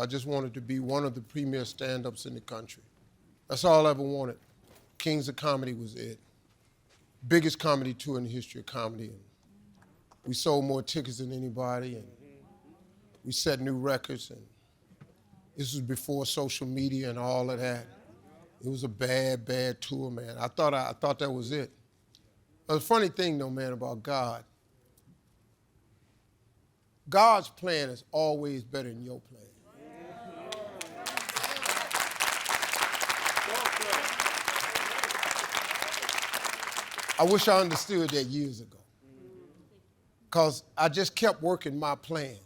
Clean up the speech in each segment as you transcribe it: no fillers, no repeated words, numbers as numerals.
I just wanted to be one of the premier stand-ups in the country. That's all I ever wanted. Kings of Comedy was it. Biggest comedy tour in the history of comedy. And we sold more tickets than anybody, and we set new records, and this was before social media and all of that. It was a bad, bad tour, man. I thought that was it. But the funny thing, though, man, about God, God's plan is always better than your plan. I wish I understood that years ago, because I just kept working my plan.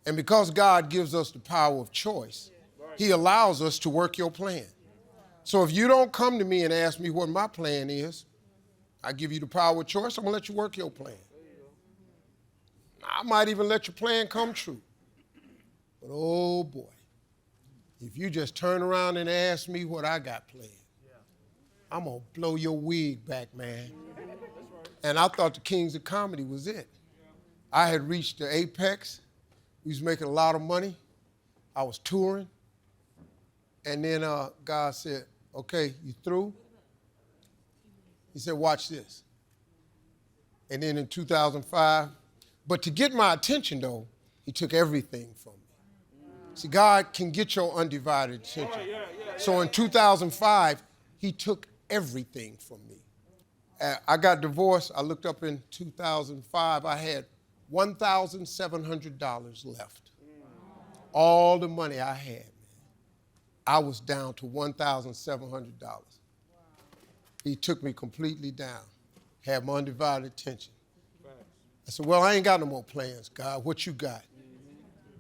And because God gives us the power of choice, he allows us to work your plan. So if you don't come to me and ask me what my plan is, I give you the power of choice, I'm gonna let you work your plan. I might even let your plan come true. But oh boy, if you just turn around and ask me what I got planned, I'm gonna blow your wig back, man. And I thought the Kings of Comedy was it. I had reached the apex. We was making a lot of money. I was touring. And then God said, okay, you through? He said, watch this. And then in 2005, but to get my attention though, he took everything from me. See, God can get your undivided attention. So in 2005, he took everything from me. I got divorced. I looked up in 2005. I had $1,700 left. All the money I had, man. I was down to $1,700. He took me completely down, had my undivided attention. I said, well, I ain't got no more plans, God. What you got?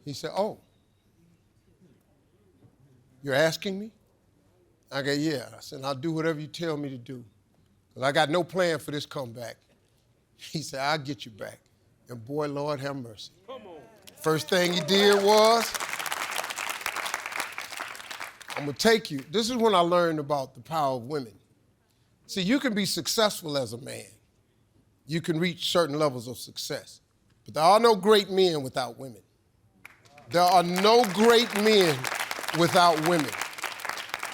He said, oh, you're asking me? I go, yeah. I said, I'll do whatever you tell me to do, because I got no plan for this comeback. He said, I'll get you back. And boy, Lord have mercy. Come on. First thing he did was, I'm gonna take you. This is when I learned about the power of women. See, you can be successful as a man. You can reach certain levels of success. But there are no great men without women. There are no great men without women.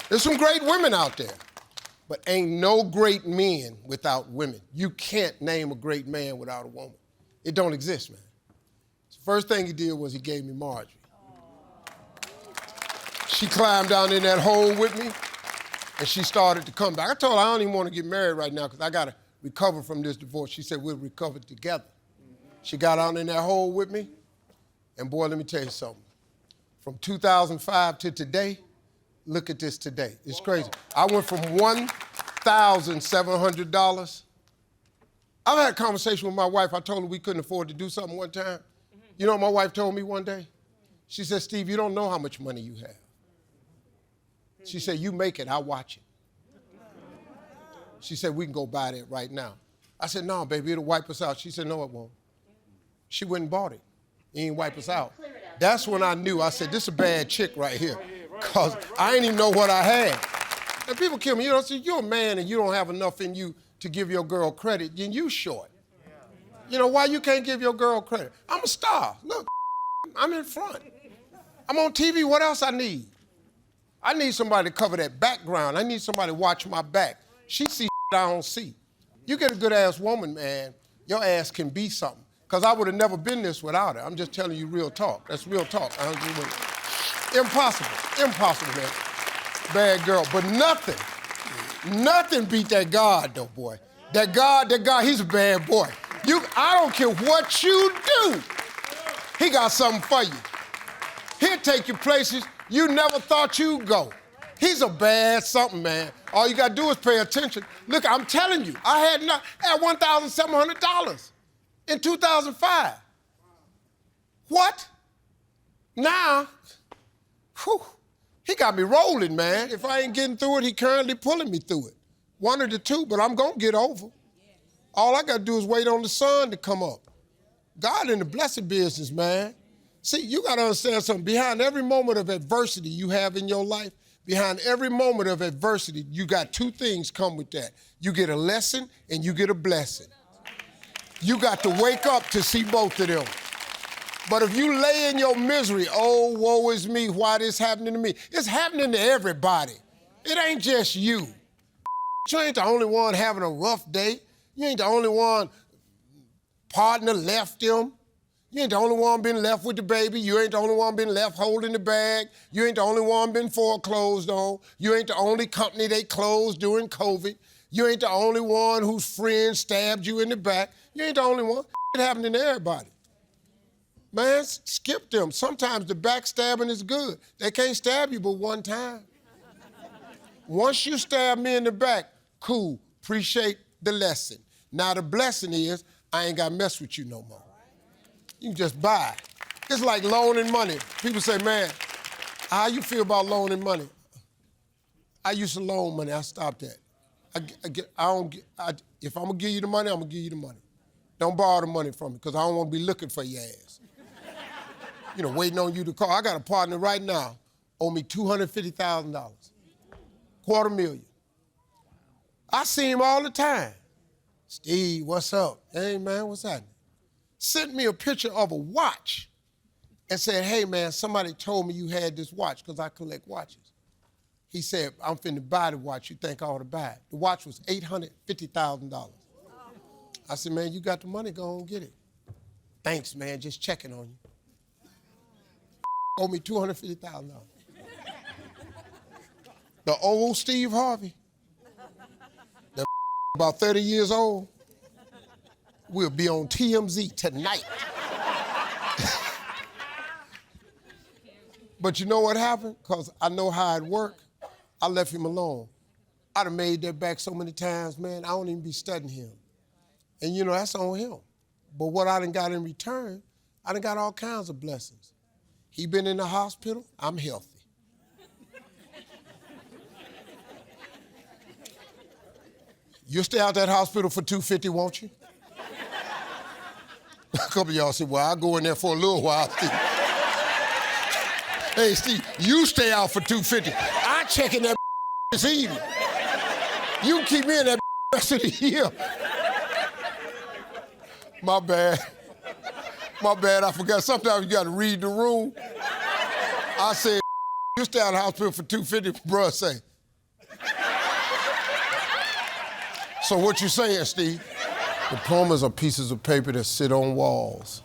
There's some great women out there, but ain't no great men without women. You can't name a great man without a woman. It don't exist, man. So first thing he did was he gave me Marjorie. She climbed down in that hole with me, and she started to come back. I told her I don't even want to get married right now because I got to recover from this divorce. She said, we'll recover together. She got down in that hole with me, and boy, let me tell you something. From 2005 to today, look at this today. It's crazy. I went from $1,700. I've had a conversation with my wife. I told her we couldn't afford to do something one time. You know what my wife told me one day? She said, Steve, you don't know how much money you have. She said, you make it, I'll watch it. She said, we can go buy that right now. I said, no, baby, it'll wipe us out. She said, no, it won't. She went and bought it. It ain't wipe us out. That's when I knew. I said, this is a bad chick right here, because I didn't even know what I had. And people kill me. You know, see, you're a man and you don't have enough in you to give your girl credit, then you short. You know, why you can't give your girl credit? I'm a star. Look, I'm in front. I'm on TV. What else I need? I need somebody to cover that background. I need somebody to watch my back. She sees I don't see. You get a good-ass woman, man, your ass can be something. Because I would have never been this without her. I'm just telling you real talk. That's real talk. Impossible. Impossible, man. Bad girl. But nothing beat that God, though, boy. That God, he's a bad boy. I don't care what you do. He got something for you. He'll take you places you never thought you'd go. He's a bad something, man. All you gotta do is pay attention. Look, I'm telling you, I had $1,700 in 2005. What? Now, whew, he got me rolling, man. If I ain't getting through it, he currently pulling me through it. One of the two, but I'm gonna get over. All I gotta do is wait on the sun to come up. God in the blessed business, man. See, you gotta understand something. Behind every moment of adversity you have in your life, behind every moment of adversity, you got two things come with that. You get a lesson and you get a blessing. You got to wake up to see both of them. But if you lay in your misery, oh, woe is me, why this happening to me? It's happening to everybody. It ain't just you. You ain't the only one having a rough day. You ain't the only one partner left them. You ain't the only one been left with the baby. You ain't the only one been left holding the bag. You ain't the only one been foreclosed on. You ain't the only company they closed during COVID. You ain't the only one whose friend stabbed you in the back. You ain't the only one. It happening to everybody. Man, skip them. Sometimes the backstabbing is good. They can't stab you but one time. Once you stab me in the back, cool, appreciate the lesson. Now the blessing is I ain't got to mess with you no more. You can just buy. It's like loaning money. People say, man, how you feel about loaning money? I used to loan money. I stopped that. If I'm going to give you the money, I'm going to give you the money. Don't borrow the money from me because I don't want to be looking for your ass. You know, waiting on you to call. I got a partner right now, owe me $250,000, $250,000. I see him all the time. Steve, what's up? Hey, man, what's happening? Sent me a picture of a watch and said, hey, man, somebody told me you had this watch because I collect watches. He said, I'm finna buy the watch. You think I ought to buy it? The watch was $850,000. I said, man, you got the money, go on get it. Thanks, man, just checking on you. Owe me $250,000. The old Steve Harvey, the about 30 years old, will be on TMZ tonight. But you know what happened? Because I know how it worked, I left him alone. I'd have made that back so many times, man, I don't even be studying him. And you know, that's on him. But what I done got in return, I done got all kinds of blessings. He been in the hospital, I'm healthy. You'll stay out that hospital for $250, won't you? A couple of y'all said, well, I'll go in there for a little while, Steve. Hey, Steve, you stay out for $250. I check in that this evening. You can keep me in that rest of the year. My bad. My bad, I forgot. Sometimes you got to read the room. I said, you stay out of the hospital for $250, bruh say. So what you saying, Steve? Diplomas are pieces of paper that sit on walls.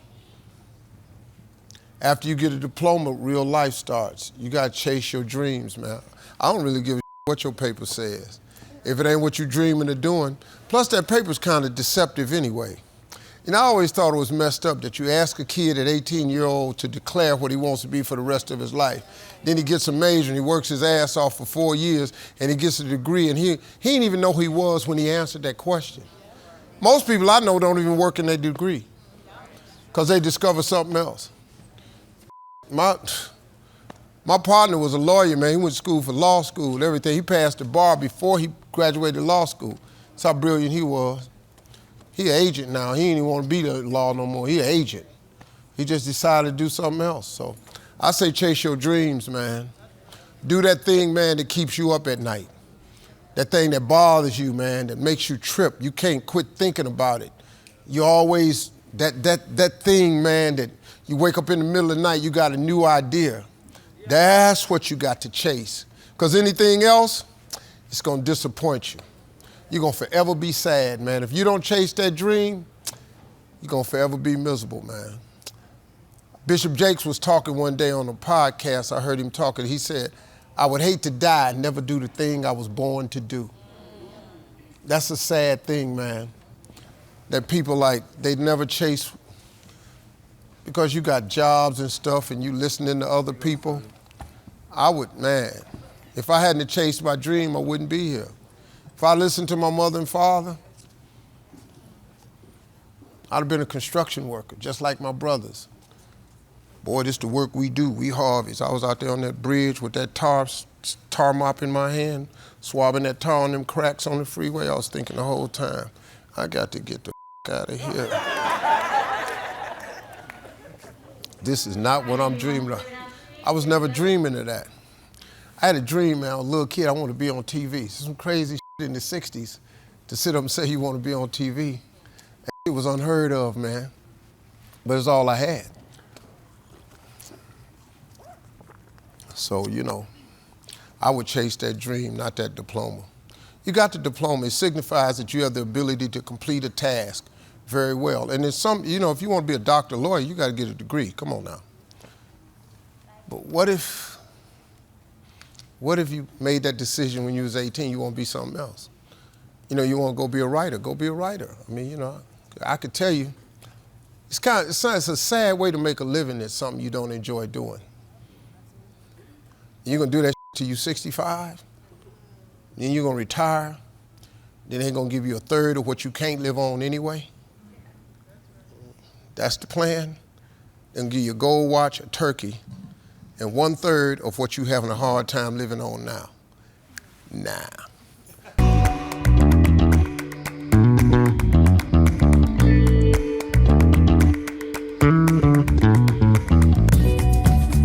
After you get a diploma, real life starts. You got to chase your dreams, man. I don't really give a what your paper says. If it ain't what you're dreaming of doing, plus that paper's kind of deceptive anyway. And I always thought it was messed up that you ask a kid at 18-year-old to declare what he wants to be for the rest of his life. Then he gets a major and he works his ass off for 4 years and he gets a degree and he didn't even know who he was when he answered that question. Most people I know don't even work in their degree because they discover something else. My partner was a lawyer, man. He went to school for law school and everything. He passed the bar before he graduated law school. That's how brilliant he was. He an agent now. He ain't even want to be the law no more. He an agent. He just decided to do something else. So I say chase your dreams, man. Do that thing, man, that keeps you up at night. That thing that bothers you, man, that makes you trip. You can't quit thinking about it. You always, that thing, man, that you wake up in the middle of the night, you got a new idea. That's what you got to chase. Because anything else, it's going to disappoint you. You're going to forever be sad, man. If you don't chase that dream, you're going to forever be miserable, man. Bishop Jakes was talking one day on a podcast. I heard him talking. He said, I would hate to die and never do the thing I was born to do. That's a sad thing, man. That people like, they never chase because you got jobs and stuff and you listening to other people. I would, man, if I hadn't chased my dream, I wouldn't be here. If I listened to my mother and father, I'd have been a construction worker, just like my brothers. Boy, this the work we do, we Harveys. I was out there on that bridge with that tar mop in my hand, swabbing that tar on them cracks on the freeway. I was thinking the whole time, I got to get the out of here. This is not what I'm dreaming of. I was never dreaming of that. I had a dream, man, I was a little kid, I wanted to be on TV. Some crazy shit in the 60s to sit up and say you want to be on TV. It was unheard of, man. But it's all I had. So, you know, I would chase that dream, not that diploma. You got the diploma. It signifies that you have the ability to complete a task very well. And there's some, you know, if you want to be a doctor, lawyer, you got to get a degree. Come on now. But what if you made that decision when you was 18, you want to be something else? You know, you want to go be a writer, go be a writer. I mean, you know, I could tell you, it's a sad way to make a living at something you don't enjoy doing. You're going to do that till you're 65, then you're going to retire, then they're going to give you a third of what you can't live on anyway. That's the plan. They'll give you a gold watch, a turkey, and 1/3 of what you're having a hard time living on now. Nah.